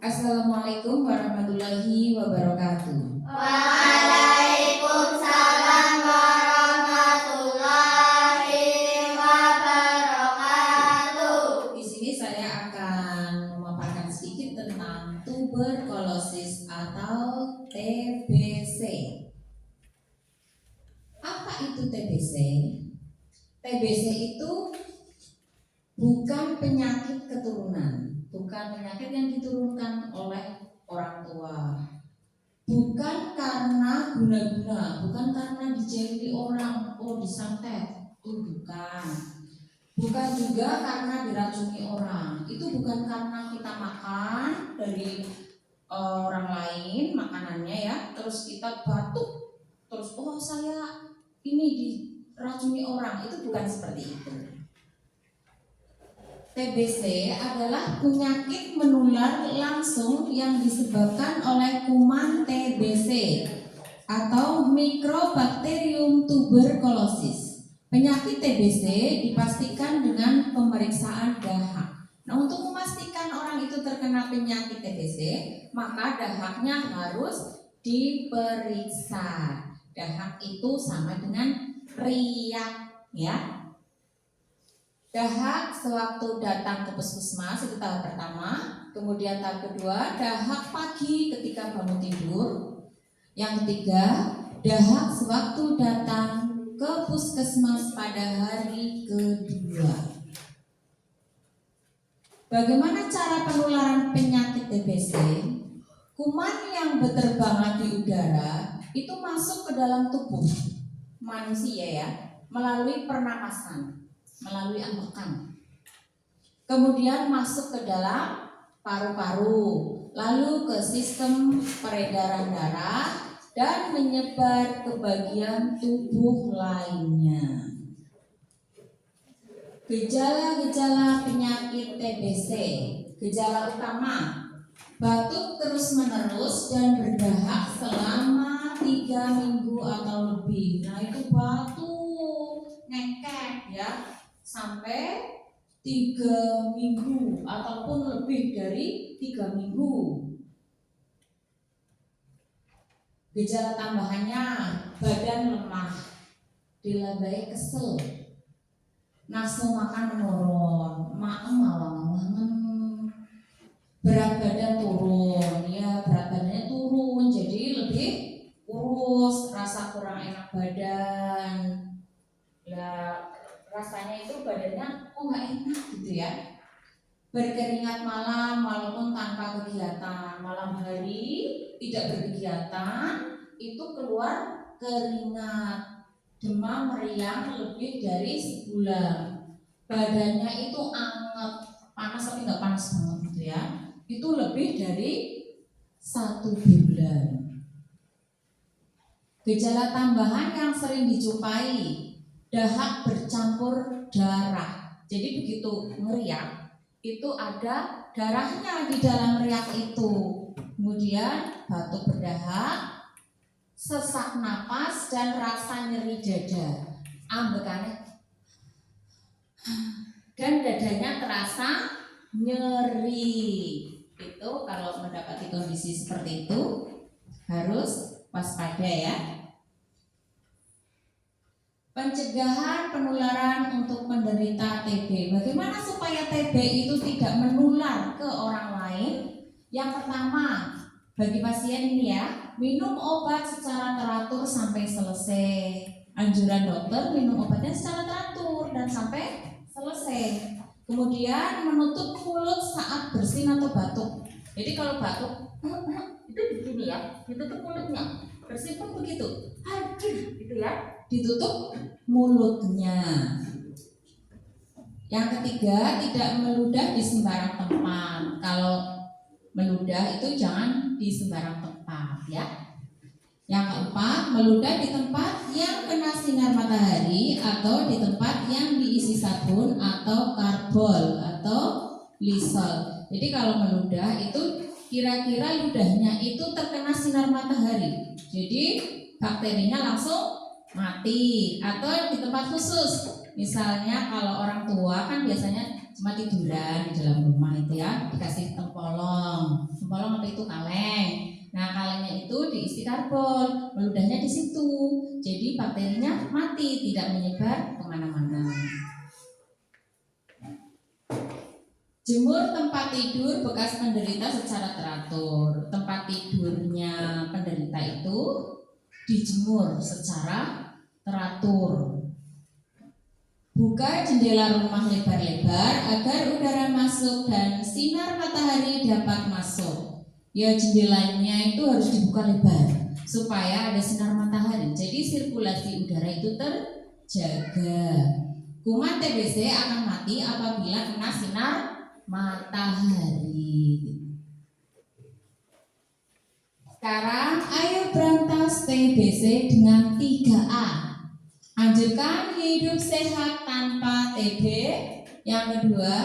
Assalamualaikum warahmatullahi wabarakatuh. Waalaikumsalam warahmatullahi wabarakatuh. Di sini saya akan memaparkan sedikit tentang tuberkulosis atau TBC. Apa itu TBC? TBC itu bukan penyakit keturunan, bukan penyakit yang diturunkan oleh orang tua, bukan karena guna-guna, bukan karena dijahili orang, disantet, itu bukan. Bukan juga karena diracuni orang, itu bukan karena kita makan dari orang lain makanannya ya, terus kita batuk, terus saya ini diracuni orang, itu bukan seperti itu. TBC adalah penyakit menular langsung yang disebabkan oleh kuman TBC atau Mycobacterium tuberculosis. Penyakit TBC dipastikan dengan pemeriksaan dahak. Nah, untuk memastikan orang itu terkena penyakit TBC, maka dahaknya harus diperiksa. Dahak itu sama dengan riak, ya. Dahak sewaktu datang ke puskesmas itu tahap pertama. Kemudian tahap kedua, dahak pagi ketika bangun tidur. Yang ketiga, dahak sewaktu datang ke puskesmas pada hari kedua. Bagaimana cara penularan penyakit TBC? Kuman yang berterbangan di udara itu masuk ke dalam tubuh manusia ya, melalui pernapasan, melalui ambekan, kemudian masuk ke dalam paru-paru, lalu ke sistem peredaran darah dan menyebar ke bagian tubuh lainnya. Gejala-gejala penyakit TBC. Gejala utama: batuk terus-menerus dan berdahak selama 3 minggu atau lebih. Nah, itu batuk ngekek ya, sampai 3 minggu ataupun lebih dari 3 minggu. Gejala tambahannya: badan lemah, dilabai kesel, nafsu makan menurun, berat badan turun, ya berat badannya turun, jadi lebih kurus, rasa kurang enak badan, ya rasanya itu badannya nggak enak gitu ya. Berkeringat malam walaupun tanpa kegiatan, malam hari tidak berkegiatan itu keluar keringat, demam meriang lebih dari sebulan, badannya itu anget, panas tapi nggak panas banget gitu ya, itu lebih dari 1 bulan. Gejala tambahan yang sering dijumpai: dahak bercampur darah. Jadi begitu ngeriak itu ada darahnya di dalam riak itu. Kemudian batuk berdahak, sesak napas dan rasa nyeri dada, ambekannya dan dadanya terasa nyeri. Itu kalau mendapati kondisi seperti itu harus waspada ya. Pencegahan penularan untuk penderita TB. Bagaimana supaya TB itu tidak menular ke orang lain? Yang pertama, bagi pasien ini ya, minum obat secara teratur sampai selesai. Anjuran dokter minum obatnya secara teratur dan sampai selesai. Kemudian menutup mulut saat bersin atau batuk. Jadi kalau batuk itu begini ya, ditutup mulutnya. Bersin pun begitu, gitu ya, ditutup mulutnya. Yang ketiga, tidak meludah di sembarang tempat. Kalau meludah itu jangan di sembarang tempat ya. Yang keempat, meludah di tempat yang kena sinar matahari atau di tempat yang diisi sabun atau karbol atau Lysol. Jadi kalau meludah itu kira-kira ludahnya itu terkena sinar matahari, jadi bakterinya langsung mati. Atau di tempat khusus, misalnya kalau orang tua kan biasanya cuma tiduran di dalam rumah itu ya, dikasih tempolong itu kaleng. Nah, kalengnya itu diisi karbon, meludahnya di situ. Jadi bakterinya mati, tidak menyebar kemana-mana. Jemur tempat tidur bekas penderita secara teratur. Tempat tidurnya penderita itu dijemur secara teratur. Buka jendela rumah lebar-lebar agar udara masuk dan sinar matahari dapat masuk. Ya, jendelanya itu harus dibuka lebar supaya ada sinar matahari. Jadi sirkulasi udara itu terjaga. Kuman TBC akan mati apabila kena sinar matahari. Sekarang ayo berantas TBC dengan 3A. Anjurkan hidup sehat tanpa TB. Yang kedua,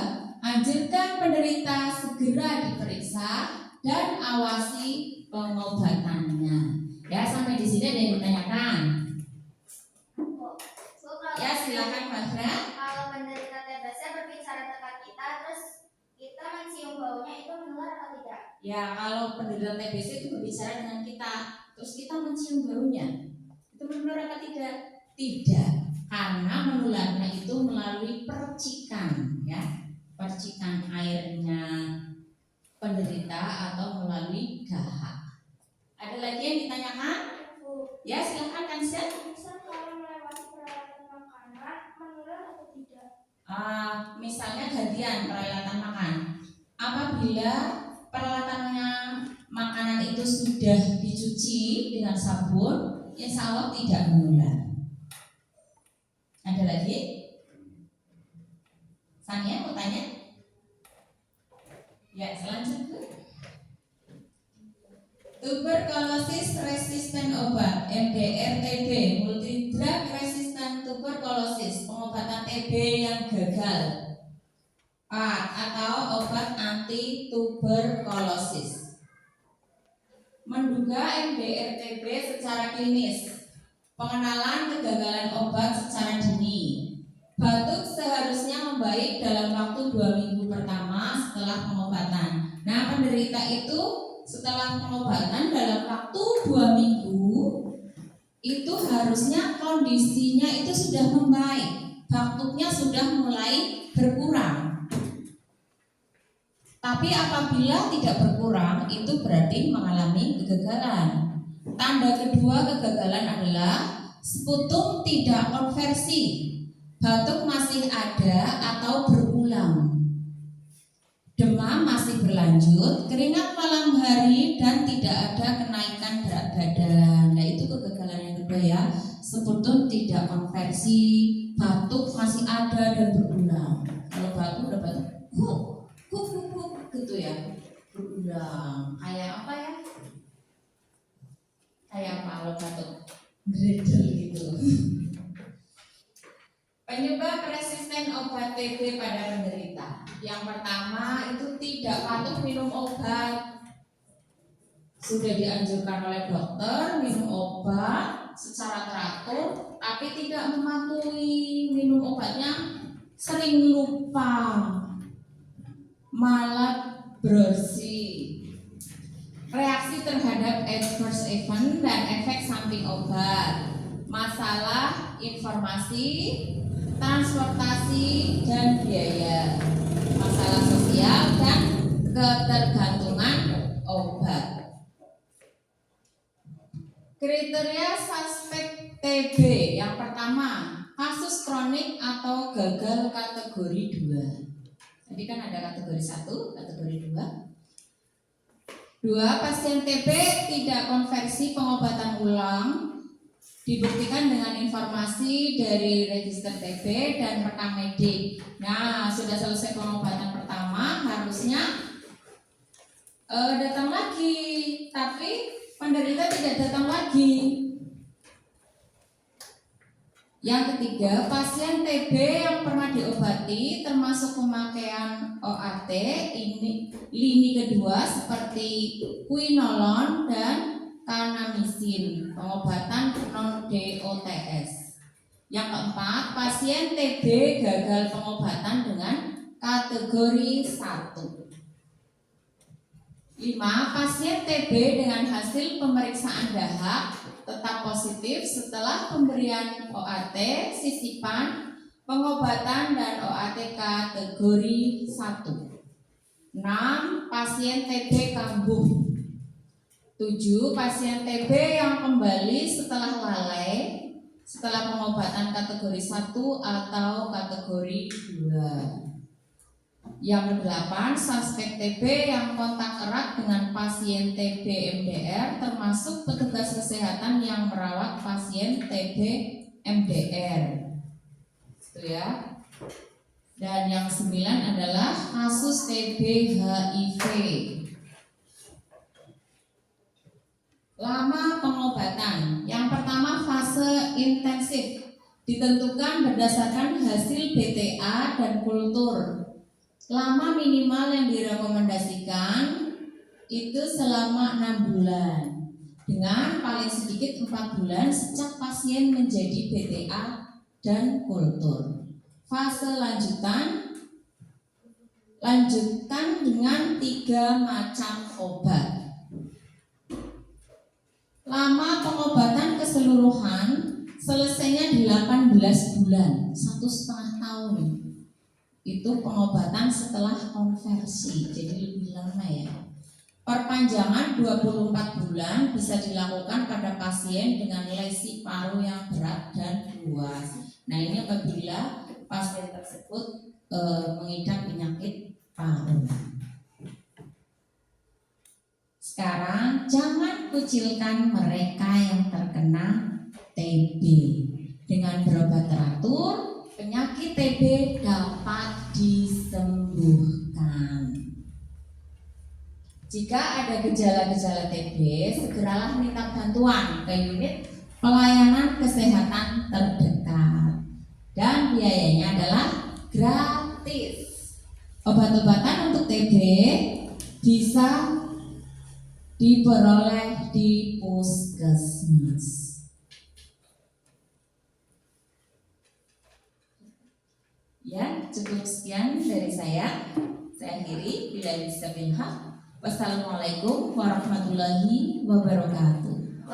anjurkan penderita segera diperiksa dan awasi pengobatannya. Ya, sampai di sini ada yang ditanyakan? Ya, silakan Fadra. Kalau penderita TBC berbicara dekat kita, terus kita mencium baunya, itu menular atau tidak? Ya, kalau penderita TBC itu berbicara dengan kita, terus kita mencium baunya, itu menular atau tidak? Tidak, karena menularnya itu melalui percikan, ya, percikan airnya penderita atau melalui dahak. Ada lagi yang ditanyakan? Ya, silakan Kansia. Kalau melewati peralatan makanan, menular atau tidak? Misalnya gantian peralatan makan. Apabila peralatannya makanan itu sudah dicuci dengan sabun, insya Allah tidak menular. Ada lagi? Sania mau tanya? Ya, selanjutnya. Tuberkulosis resisten obat, MDR-TB, multidrug resistant tuberculosis, pengobatan TB yang gagal. Atau obat anti tuberkulosis. Menduga MDR-TB secara klinis. Pengenalan kegagalan obat secara dini. Batuk seharusnya membaik dalam waktu 2 minggu pertama setelah pengobatan. Nah, penderita itu setelah pengobatan dalam waktu 2 minggu itu harusnya kondisinya itu sudah membaik, batuknya sudah mulai berkurang. Tapi apabila tidak berkurang, itu berarti mengalami kegagalan. Tanda kedua kegagalan adalah sputum tidak konversi, batuk masih ada atau berulang, demam masih berlanjut, keringat malam hari, dan tidak ada kenaikan berat badan. Nah, itu kegagalan yang kedua ya. Sputum tidak konversi, batuk masih ada dan berulang. Kalau batuk udah batuk, gitu ya, berulang. Kayak apa ya? Kayak apa kalau batuk? Bredel gitu. Penyebab resisten obat TB pada penderita. Yang pertama itu tidak patuh minum obat. Sudah dianjurkan oleh dokter minum obat secara teratur, tapi tidak mematuhi minum obatnya, sering lupa, malah bersih. Reaksi terhadap adverse event dan efek samping obat. Masalah informasi, transportasi dan biaya, masalah sosial dan ketergantungan obat. Kriteria suspek TB yang pertama, kasus kronik atau gagal kategori 2. Tadi kan ada kategori 1, kategori 2. 2, pasien TB tidak konversi pengobatan ulang, dibuktikan dengan informasi dari register TB dan rekam medik. Nah, sudah selesai pengobatan pertama, harusnya datang lagi, tapi penderita tidak datang lagi. Yang ketiga, pasien TB yang pernah diobati termasuk pemakaian OAT, ini lini kedua seperti quinolone dan kanamisin, pengobatan non-DOTS. Yang keempat, pasien TB gagal pengobatan dengan kategori 1. 5. Pasien TB dengan hasil pemeriksaan dahak tetap positif setelah pemberian OAT, sisipan, pengobatan dan OAT kategori 1. 6. Pasien TB kambuh. 7. Pasien TB yang kembali setelah lalai setelah pengobatan kategori 1 atau kategori 2. Yang ke-8, suspek TB yang kontak erat dengan pasien TB MDR termasuk petugas kesehatan yang merawat pasien TB MDR. Itu ya. Dan yang 9 adalah kasus TB HIV. Lama pengobatan. Yang pertama fase intensif ditentukan berdasarkan hasil BTA dan kultur. Lama minimal yang direkomendasikan itu selama 6 bulan dengan paling sedikit 4 bulan sejak pasien menjadi BTA dan kultur. Fase lanjutan dengan 3 macam obat. Lama pengobatan keseluruhan selesainya 18 bulan, 1,5 tahun. Itu pengobatan setelah konversi, jadi lebih lama ya. Perpanjangan 24 bulan bisa dilakukan pada pasien dengan lesi paru yang berat dan luas. Nah ini apabila pasien tersebut mengidap penyakit paru. Sekarang jangan kucilkan mereka yang terkena TB. Dengan berobat teratur, penyakit TB dapat disembuhkan. Jika ada gejala-gejala TB, segeralah minta bantuan ke unit pelayanan kesehatan terdekat. Dan biayanya adalah gratis. Obat-obatan untuk TB bisa diperoleh di puskesmas. Ya, cukup sekian dari saya. Saya akhiri. Billahi taufiq. Wassalamualaikum warahmatullahi wabarakatuh.